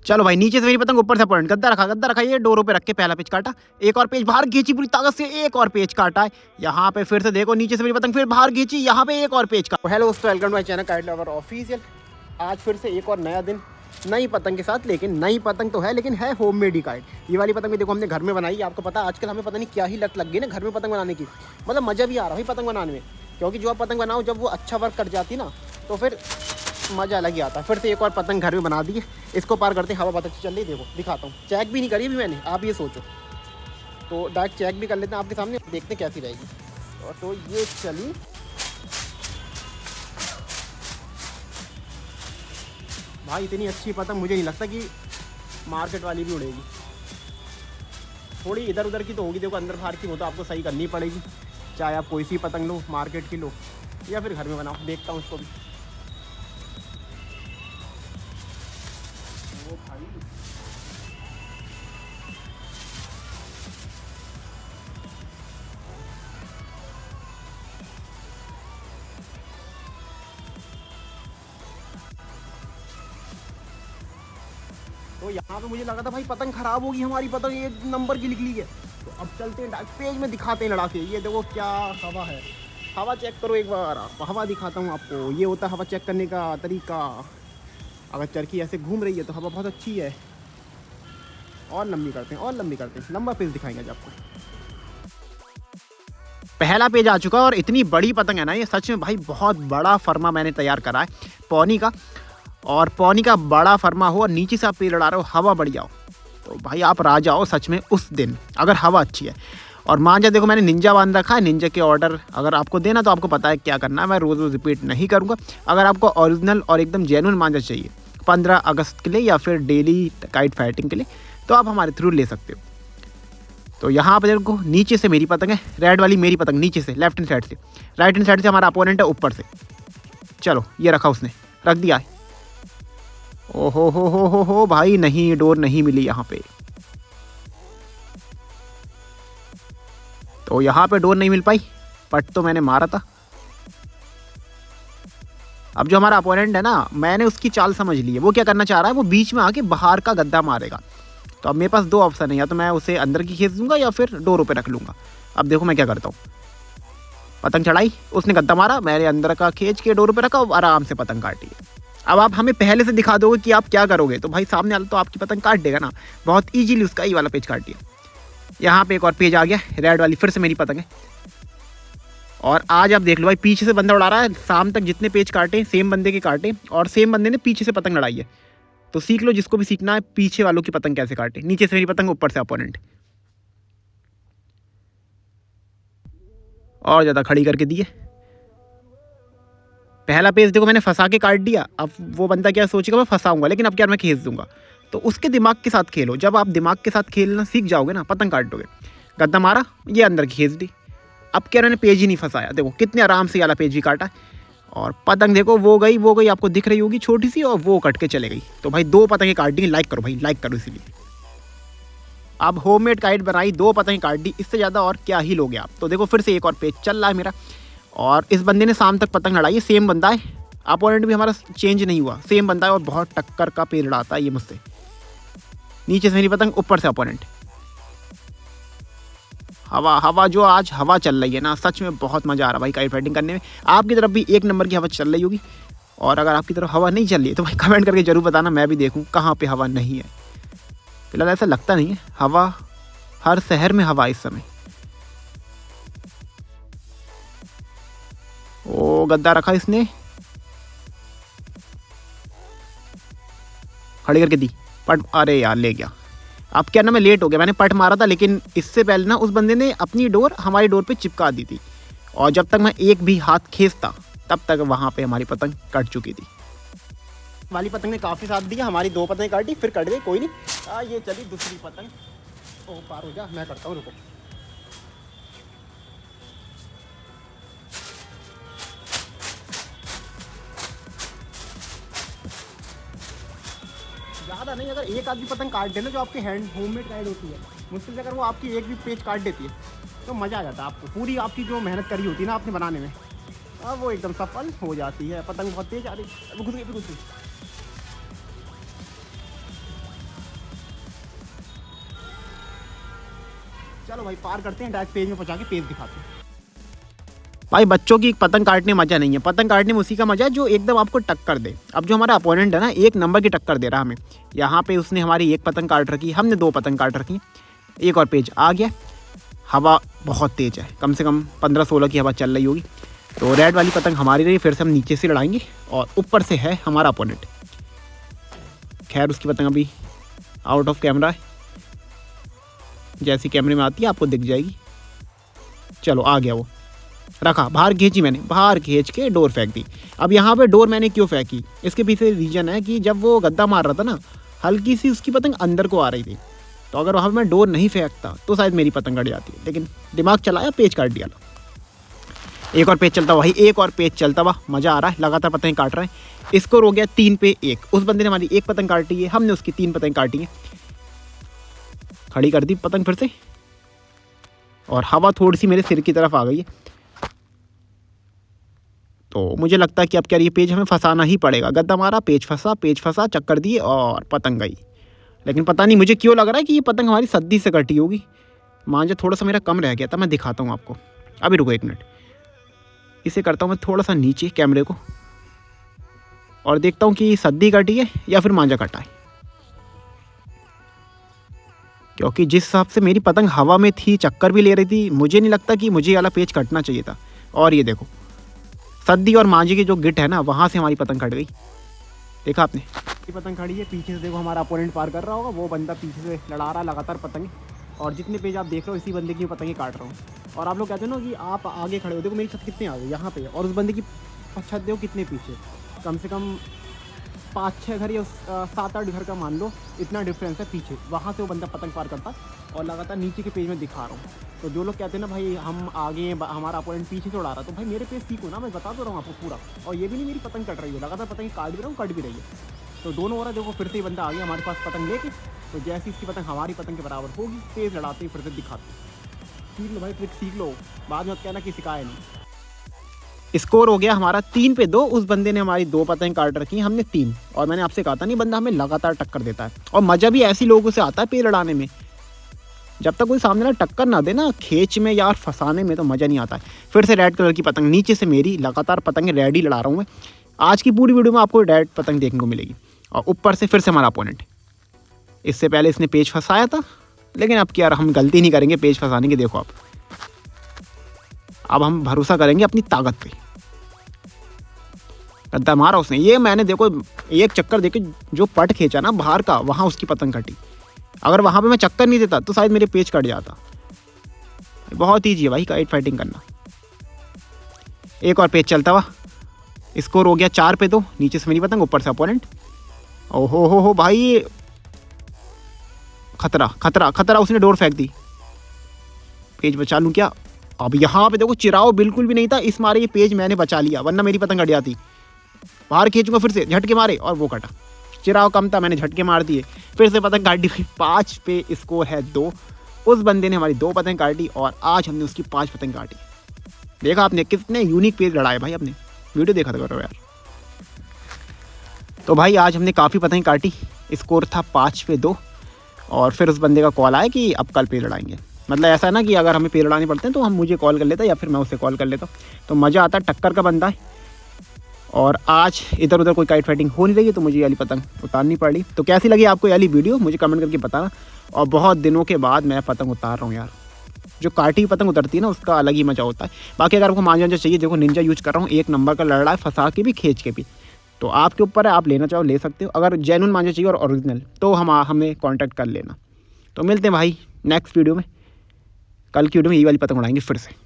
चलो भाई, नीचे से मेरी पतंग, ऊपर से पॉइंट। गद्दा रखा, ये डोरों पे रख के पहला पेच काटा, एक और पेच बाहर खींची पूरी ताकत से, एक और पेच काटा है यहाँ पे। फिर से देखो, नीचे से मेरी पतंग फिर बाहर खींची, यहाँ पे एक और पेच काटा। हेलो दोस्तों, welcome to my channel kite lover official. आज फिर से एक और नया दिन नई पतंग के साथ। लेकिन नई पतंग तो है, लेकिन है होममेड ही काइट। ये वाली पतंग भी देखो हमने घर में बनाई। आपको पता है आजकल हमें पता नहीं क्या ही लत लग गई ना घर में पतंग बनाने की। मतलब मज़ा भी आ रहा है पतंग बनाने में, क्योंकि जो आप पतंग बनाओ जब वो अच्छा वर्क कर जाती ना तो फिर मज़ा अलग ही आता है। फिर से एक और पतंग घर में बना दी है। इसको पार करते हवा बहुत अच्छी चल रही है। देखो दिखाता हूँ, चेक भी नहीं करी अभी मैंने, आप ये सोचो। तो डायरेक्ट चेक भी कर लेते हैं आपके सामने, देखते हैं कैसी रहेगी। और तो ये चली भाई, इतनी अच्छी पतंग मुझे नहीं लगता कि मार्केट वाली भी उड़ेगी। थोड़ी इधर उधर की तो होगी, देखो अंदर बाहर की वो तो आपको सही करनी पड़ेगी, चाहे आप कोई सी पतंग लो, मार्केट की लो या फिर घर में बनाओ। देखता हूँ उसको भी। वो भाई तो यहाँ पे मुझे लगा था भाई पतंग खराब होगी हमारी, पतंग ये नंबर की निकली है। तो अब चलते हैं डायरेक्ट पेज में, दिखाते हैं लड़ा के। ये देखो क्या हवा है, हवा चेक करो एक बार। हवा दिखाता हूँ आपको, ये होता है हवा चेक करने का तरीका। अगर चरखी ऐसे घूम रही है तो हवा बहुत अच्छी है। और लंबी करते हैं, और लंबी करते हैं, लंबा पेज दिखाएंगे आज आपको। पहला पेज आ चुका है और इतनी बड़ी पतंग है ना ये, सच में भाई बहुत बड़ा फर्मा मैंने तैयार करा है पौनी का। और पौनी का बड़ा फर्मा हो और नीचे से आप पेज लड़ा रहे हो, हवा बढ़ जाओ तो भाई आप राजा हो सच में उस दिन, अगर हवा अच्छी है। और मांझा देखो मैंने निंजा बांध रखा है। निंजा के ऑर्डर अगर आपको देना तो आपको पता है क्या करना है, मैं रोज़ रोज़ रिपीट नहीं करूँगा। अगर आपको ओरिजिनल और एकदम जेन्युइन मांझा चाहिए 15 अगस्त के लिए या फिर डेली काइट फाइटिंग के लिए, तो आप हमारे थ्रू ले सकते हो। तो यहाँ पर देखो नीचे से मेरी पतंग है, रेड वाली मेरी पतंग नीचे से, लेफ्ट हैंड साइड से। राइट हैंड साइड से हमारा अपोनेंट है ऊपर से। चलो ये रखा उसने, रख दिया है। ओहो हो भाई, नहीं डोर नहीं मिली यहाँ पे। तो यहाँ पे डोर नहीं मिल पाई, पट तो मैंने मारा था। अब जो हमारा अपोनेंट है ना, मैंने उसकी चाल समझ ली है। वो क्या करना चाह रहा है, वो बीच में आके बाहर का गद्दा मारेगा। तो अब मेरे पास दो ऑप्शन है, या तो मैं उसे अंदर की खींच दूंगा या फिर डोरों पे रख लूँगा। अब देखो मैं क्या करता हूँ, पतंग चढ़ाई, उसने गद्दा मारा, मैंने अंदर का खींच के डोरों पे रखा, आराम से पतंग काटी। अब आप हमें पहले से दिखा दोगे कि आप क्या करोगे, तो भाई सामने वाला तो आपकी पतंग काट देगा ना। बहुत ईजीली उसका ये वाला पेज काट दिया। यहाँ पे एक और पेज आ गया, रेड वाली फिर से मेरी पतंग है। और आज आप देख लो भाई, पीछे से बंदा उड़ा रहा है। शाम तक जितने पेज काटे सेम बंदे के काटे, और सेम बंदे ने पीछे से पतंग लड़ाई है। तो सीख लो जिसको भी सीखना है, पीछे वालों की पतंग कैसे काटे। नीचे से मेरी पतंग, ऊपर से अपोनेंट। और ज़्यादा खड़ी करके दिए। पहला पेज देखो मैंने फंसा के काट दिया। अब वो बंदा क्या सोचेगा, मैं फंसाऊंगा, लेकिन अब क्या मैं खींच दूंगा। तो उसके दिमाग के साथ खेलो। जब आप दिमाग के साथ खेलना सीख जाओगे ना, पतंग काट दोगे। गद्दा मारा, ये अंदर खींच दी। अब क्या मैंने पेज ही नहीं फंसाया, देखो कितने आराम से वाला पेज भी काटा। और पतंग देखो वो गई आपको दिख रही होगी छोटी सी, और वो कट के चले गई। तो भाई दो पतंगें काट दी। लाइक करो भाई, लाइक करो। इसीलिए अब होममेड काइट बनाई, दो पतंगें काट दी, इससे ज़्यादा और क्या ही लोगे आप। तो देखो फिर से एक और पेज चल रहा है मेरा। और इस बंदे ने शाम तक पतंग लड़ाई है, सेम बंदा है। अपोनेंट भी हमारा चेंज नहीं हुआ, सेम बंदा है। और बहुत टक्कर का पेज लड़ाता है ये मुझसे। नीचे से मेरी पतंग, ऊपर से अपोनेंट। हवा जो आज हवा चल रही है ना, सच में बहुत मज़ा आ रहा है भाई काइट फाइटिंग करने में। आपकी तरफ भी एक नंबर की हवा चल रही होगी। और अगर आपकी तरफ हवा नहीं चल रही है तो भाई कमेंट करके ज़रूर बताना, मैं भी देखूँ कहाँ पे हवा नहीं है। फिलहाल ऐसा लगता नहीं है, हवा हर शहर में हवा इस समय। ओ गद्दा रखा इसने, खड़ी करके दी पट। अरे यार ले गया। अब क्या ना, मैं लेट हो गया, मैंने पट मारा था, लेकिन इससे पहले ना उस बंदे ने अपनी डोर हमारी डोर पे चिपका दी थी। और जब तक मैं एक भी हाथ खींचता तब तक वहाँ पे हमारी पतंग कट चुकी थी। वाली पतंग ने काफ़ी साथ दिया, हमारी दो पतंग काटी, फिर कट गई, कोई नहीं। ये चली दूसरी पतंग। ओ पार हो जा, मैं करता हूँ, रुको। ज़्यादा नहीं, अगर एक आदमी पतंग काट देना जो आपकी हैंड होममेड काइट होती है, मुश्किल से अगर वो आपकी एक भी पेज काट देती है तो मज़ा आ जाता है आपको। पूरी आपकी जो मेहनत करी होती है ना आपने बनाने में, अब वो एकदम सफल हो जाती है। पतंग बहुत तेज आ रही है, घुस गई। चलो भाई पार करते हैं, डायरेक्ट पेज में पहुंचा के पेज दिखाते हैं। भाई बच्चों की पतंग काटने मज़ा नहीं है, पतंग काटने में उसी का मज़ा है जो एकदम आपको टक्कर दे। अब जो हमारा अपोनेंट है ना, एक नंबर की टक्कर दे रहा हमें। यहाँ पे उसने हमारी एक पतंग काट रखी, हमने 2 पतंग काट रखी। एक और पेज आ गया। हवा बहुत तेज़ है, कम से कम 15-16 की हवा चल रही होगी। तो रेड वाली पतंग हमारी रही, फिर से हम नीचे से लड़ाएंगे और ऊपर से है हमारा अपोनेंट। खैर उसकी पतंग अभी आउट ऑफ कैमरा है, जैसी कैमरे में आती है आपको दिख जाएगी। चलो आ गया वो, रखा, बाहर खींची मैंने, बाहर खींच के डोर फेंक दी। अब यहाँ पे डोर मैंने क्यों फेंकी, इसके पीछे रीज़न है कि जब वो गद्दा मार रहा था ना, हल्की सी उसकी पतंग अंदर को आ रही थी। तो अगर वहाँ पर मैं डोर नहीं फेंकता तो शायद मेरी पतंग कट जाती है, लेकिन दिमाग चलाया, पेज काट दिया। एक और पेज चलता हुआ भाई, एक और पेज चलता हुआ, मज़ा आ रहा है, लगातार पतंग काट रहे हैं। स्कोर हो गया 3 पे 1। उस बंदे ने हमारी 1 पतंग काटी है, हमने उसकी 3 पतंग काटी है। खड़ी कर दी पतंग फिर से, और हवा थोड़ी सी मेरे सिर की तरफ आ गई है। तो मुझे लगता है कि अब क्या ये पेज हमें फंसाना ही पड़ेगा। गद्दा मारा, पेज फंसा, चक्कर दिए और पतंग गई। लेकिन पता नहीं मुझे क्यों लग रहा है कि ये पतंग हमारी सद्दी से कटी होगी। मांझा थोड़ा सा मेरा कम रह गया था, मैं दिखाता हूँ आपको। अभी रुको 1 मिनट, इसे करता हूँ मैं थोड़ा सा नीचे कैमरे को, और देखता हूँ कि सद्दी कटी है या फिर मांझा कटा है। क्योंकि जिस हिसाब से मेरी पतंग हवा में थी, चक्कर भी ले रही थी, मुझे नहीं लगता कि मुझे वाला पेज कटना चाहिए था। और ये देखो, सद्दी और मांझे की जो गिट है ना, वहाँ से हमारी पतंग कट गई। देखा आपने, ये पतंग खड़ी है, पीछे से देखो हमारा अपोनेंट पार कर रहा होगा, वो बंदा पीछे से लड़ा रहा है लगातार पतंग। और जितने पेज आप देख रहे हो, इसी बंदे की पतंगें काट रहा हूँ। और आप लोग कहते हो ना कि आप आगे खड़े हो, देखो मेरी छत कितने आगे यहाँ पे, और उस बंदे की छत देखो कितने पीछे, कम से कम 5-6 घर या 7-8 घर का मान लो, इतना डिफरेंस है पीछे। वहाँ से वो बंदा पतंग पार करता और लगातार नीचे के पेज में दिखा रहा हूँ। तो जो लोग कहते हैं ना भाई हम आगे, हमारा अपोनेंट पीछे से उड़ा रहा, तो भाई मेरे पेज सीखो ना, मैं बता तो रहा हूँ आपको पूरा। और ये भी नहीं मेरी पतंग कट रही है, लगातार पतंग काट भी रहा हूँ, कट भी रही है। तो दोनों हो रहा है, देखो फिर से ही बंदा आ गया हमारे पास पतंग लेके। तो जैसी इसकी पतंग हमारी पतंग के बराबर होगी, पेज लड़ाते ही फिर से दिखाते। सीख लो भाई, ट्रिक सीख लो, बाद में मत कहना कि सिखाया नहीं। स्कोर हो गया हमारा 3 पे 2। उस बंदे ने हमारी 2 पतंग काट रखी, हमने 3। और मैंने आपसे कहा था नहीं, बंदा हमें लगातार टक्कर देता है। और मज़ा भी ऐसी लोगों से आता है पेज लड़ाने में, जब तक कोई सामने वाला टक्कर ना दे ना, खींच में या फंसाने में तो मज़ा नहीं आता है। फिर से रेड कलर की पतंग नीचे से मेरी, लगातार पतंग रेड ही लड़ा रहा हूँ मैं। आज की पूरी वीडियो में आपको रेड पतंग देखने को मिलेगी। और ऊपर से फिर से हमारा अपोनेंट, इससे पहले इसने पेज फंसाया था, लेकिन अब क्या, हम गलती नहीं करेंगे पेज फंसाने की। देखो अब हम भरोसा करेंगे अपनी ताकत पे। गद्दा मारा उसने, ये मैंने देखो एक चक्कर देके जो पट खींचा ना बाहर का, वहाँ उसकी पतंग कटी। अगर वहाँ पे मैं चक्कर नहीं देता तो शायद मेरे पेज कट जाता। बहुत ईजी है भाई काइट फाइटिंग करना। एक और पेज चलता हुआ, स्कोर हो गया 4 पे 2। नीचे से मेरी पतंग, ऊपर से अपोनेंट। ओहो हो भाई, खतरा खतरा खतरा, उसने डोर फेंक दी। पेज बचा लूँ क्या? अब यहाँ पे देखो चिराव बिल्कुल भी नहीं था, इस मारे ये पेज मैंने बचा लिया, वरना मेरी पतंग कट जाती। बाहर खींचूंगा फिर से, झटके मारे और वो कटा। चिराव कम था, मैंने झटके मार दिए, फिर से पतंग काट दी। 5 पे स्कोर है 2। उस बंदे ने हमारी 2 पतंग काटी और आज हमने उसकी 5 पतंग काटी। देखा आपने कितने यूनिक पेज लड़ाए भाई, अपने वीडियो देखा था करो यार। तो भाई आज हमने काफ़ी पतंग काटी, स्कोर था 5 पे 2। और फिर उस बंदे का कॉल आया कि अब कल पेज लड़ाएंगे। मतलब ऐसा है ना कि अगर हमें पेज लड़ाने पड़ते हैं तो हम मुझे कॉल कर लेता या फिर मैं उसे कॉल कर लेता, तो मज़ा आता। टक्कर का बंदा है। और आज इधर उधर कोई काइट फाइटिंग हो नहीं रही है, तो मुझे ये वाली पतंग उतारनी पड़ी। तो कैसी लगी आपको ये वाली वीडियो, मुझे कमेंट करके बताना। और बहुत दिनों के बाद मैं पतंग उतार रहा हूँ यार। जो काटी पतंग उतरती है ना, उसका अलग ही मज़ा होता है। बाकी अगर आपको मांझा चाहिए, देखो निंजा यूज कर रहा हूँ, 1 नंबर का लड़ रहा है, फंसा के भी खींच के भी। तो आपके ऊपर है, आप लेना चाहो ले सकते हो। अगर जेन्युइन मांझा चाहिए और ओरिजिनल, तो हमें कॉन्टैक्ट कर लेना। तो मिलते हैं भाई नेक्स्ट वीडियो में। कल की वीडियो में ये वाली पतंग उड़ाएंगे फिर से।